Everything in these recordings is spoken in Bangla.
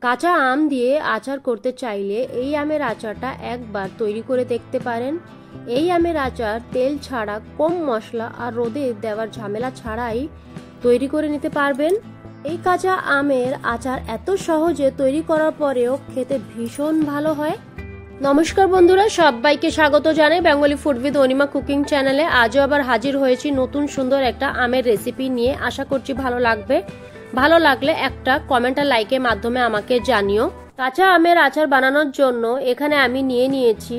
কাঁচা আম দিয়ে আচার করতে চাইলে এই আমের আচারটা একবার তৈরি করে দেখতে পারেন। এই আমের আচার তেল ছাড়া, কম মশলা আর রোদে দেওয়ার ঝামেলা ছাড়াই তৈরি করে নিতে পারবেন। এই কাঁচা আমের আচার এত সহজে তৈরি করার পরেও খেতে ভীষণ ভালো হয়। নমস্কার বন্ধুরা, সবাইকে স্বাগত জানাই Bengali food with Anima cooking চ্যানেলে। আজও আবার হাজির হয়েছি নতুন সুন্দর একটা আমের রেসিপি নিয়ে। আশা করছি ভালো লাগবে। ভালো লাগলে একটা কমেন্ট আর লাইকের মাধ্যমে আমাকে জানিও। কাঁচা আমের আচার বানানোর জন্য এখানে আমি নিয়ে নিয়েছি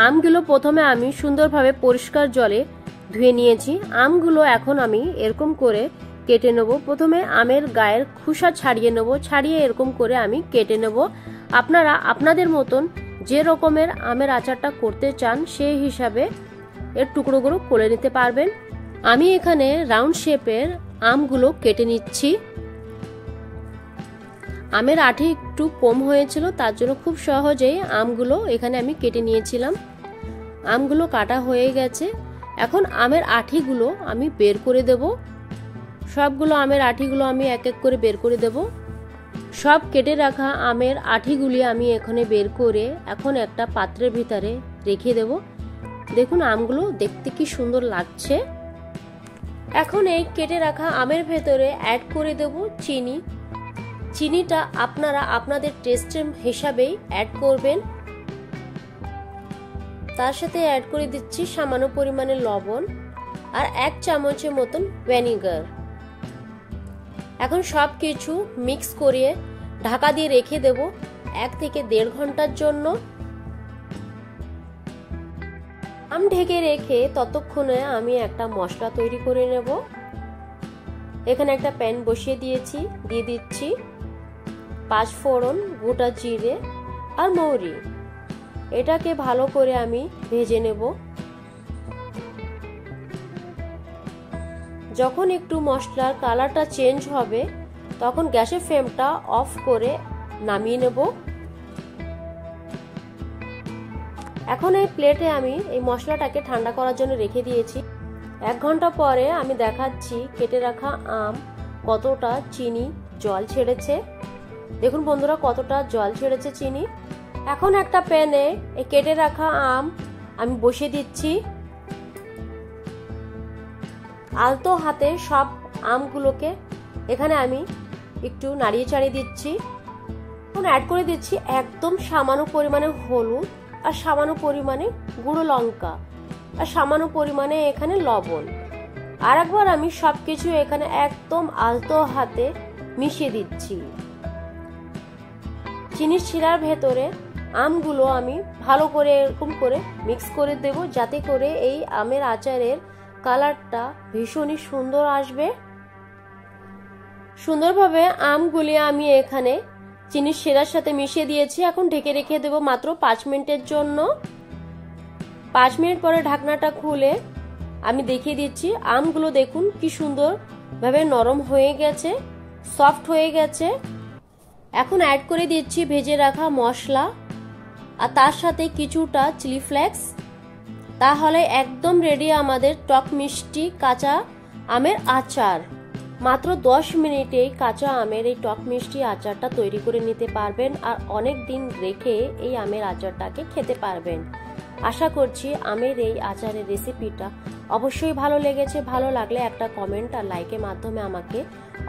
আমগুলো প্রথমে আমি সুন্দরভাবে পরিষ্কার জলে ধুয়ে নিয়েছি। আমগুলো এখন আমি এরকম করে কেটে নেব। প্রথমে আমের গায়ের খোসা ছাড়িয়ে নেব, ছাড়িয়ে এরকম করে আমি কেটে নেব। আপনারা আপনাদের মতন যে রকমের আমের আচারটা করতে চান সেই হিসাবে এর টুকরোগুলো করে নিতে পারবেন। আমি এখানে রাউন্ড শেপের আমগুলো কেটে নিচ্ছি। আমের আঁটি একটু কম হয়েছিল, তার জন্য খুব সহজেই আমগুলো এখানে আমি কেটে নিয়েছিলাম। আমগুলো কাটা হয়ে গেছে। এখন আমের আঁটিগুলো আমি বের করে দেব। সবগুলো আমের আঁটিগুলো আমি এক এক করে বের করে দেব। সব কেটে রাখা আমের আঁটিগুলি আমি এখানে বের করে এখন একটা পাত্রের ভিতরে রেখে দেব। দেখুন আমগুলো দেখতে কি সুন্দর লাগছে। এখন এই কেটে রাখা আমের ভেতরে অ্যাড করে দেব চিনি। চিনিটা আপনারা আপনাদের টেস্টের হিসাবেই অ্যাড করবেন। তার সাথে অ্যাড করে দিচ্ছি সামান্য পরিমাণে লবণ আর 1 চামচের মতন ভিনেগার। এখন সব কিছু মিক্স করে ঢাকা দিয়ে রেখে দেব 1 থেকে 1.5 ঘন্টার জন্য। আম ঢেকে রেখে ততক্ষণে আমি একটা মশলা তৈরি করে নেব। এখানে একটা প্যান বসিয়ে দিয়েছি, দিয়ে দিচ্ছি 5 ফোড়ন, গোটা জিরে আর মৌরি। এটাকে ভালো করে আমি ভেজে নেব। যখন একটু মশলার কালারটা চেঞ্জ হবে তখন গ্যাসের ফ্লেমটা অফ করে নামিয়ে নেব। এখন এই প্লেটে আমি এই মশলাটাকে ঠান্ডা করার জন্য রেখে দিয়েছি। 1 ঘন্টা পরে আমি দেখাচ্ছি কেটে রাখা আম কতটা চিনি জল ছেড়েছে। দেখুন বন্ধুরা কতটা জল ছেড়েছে চিনি। এখন একটা প্যানে এই কেটে রাখা আম আমি বসিয়ে দিচ্ছি। আলতো হাতে সব আমগুলোকে এখানে আমি একটু নাড়িয়ে চাড়িয়ে দিচ্ছি। এখন অ্যাড করে দিচ্ছি একদম সামান্য পরিমাণে হলুদ আর সামান্য পরিমাণে গুঁড়ো লঙ্কা আর সামান্য পরিমাণে এখানে লবণ। আর একবার আমি সবকিছু এখানে একদম আলতো হাতে মিশিয়ে দিচ্ছি। চিনির শিরার ভেতরে আমগুলো আমি ভালো করে এরকম করে মিক্স করে দেব, যাতে করে এই আমের আচারের কালারটা ভীষণই সুন্দর আসবে। সুন্দরভাবে আমগুলি আমি এখানে চিনির শিরার সাথে মিশিয়ে দিয়েছি। এখন ঢেকে রেখে দেব মাত্র 5 মিনিটের জন্য। 5 মিনিট পরে ঢাকনাটা খুলে আমি দেখিয়ে দিচ্ছি আমগুলো দেখুন কি সুন্দর ভাবে নরম হয়ে গেছে, সফট হয়ে গেছে। এখন অ্যাড করে দিচ্ছি ভেজে রাখা মশলা আর তার সাথে কিছুটা চিলি ফ্লেক্স। তাহলে একদম রেডি আমাদের টক মিষ্টি কাঁচা আমের আচার। মাত্র 10 মিনিটেই কাঁচা আমের এই টক মিষ্টি আচারটা তৈরি করে নিতে পারবেন আর অনেক দিন রেখে এই আমের আচারটাকে খেতে পারবেন। আশা করছি আমের এই আচারের রেসিপিটা অবশ্যই ভালো লেগেছে। ভালো লাগলে একটা কমেন্ট আর লাইকের মাধ্যমে আমাকে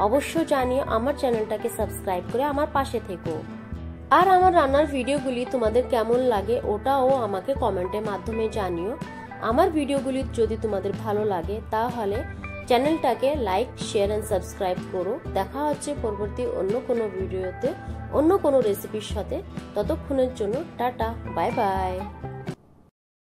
অবশ্যই জানিয়ে আমার চ্যানেলটাকে সাবস্ক্রাইব করে আমার পাশে থেকো। আর আমার রান্নার ভিডিওগুলি তোমাদের কেমন লাগে ওটাও আমাকে কমেন্টের মাধ্যমে জানিও। আমার ভিডিওগুলি যদি তোমাদের ভালো লাগে তাহলে চ্যানেলটাকে লাইক, শেয়ার এন্ড সাবস্ক্রাইব করো। দেখা হচ্ছে পরবর্তী অন্য কোনো ভিডিওতে অন্য কোনো রেসিপির সাথে। ততক্ষণের জন্য টাটা, বাই বাই।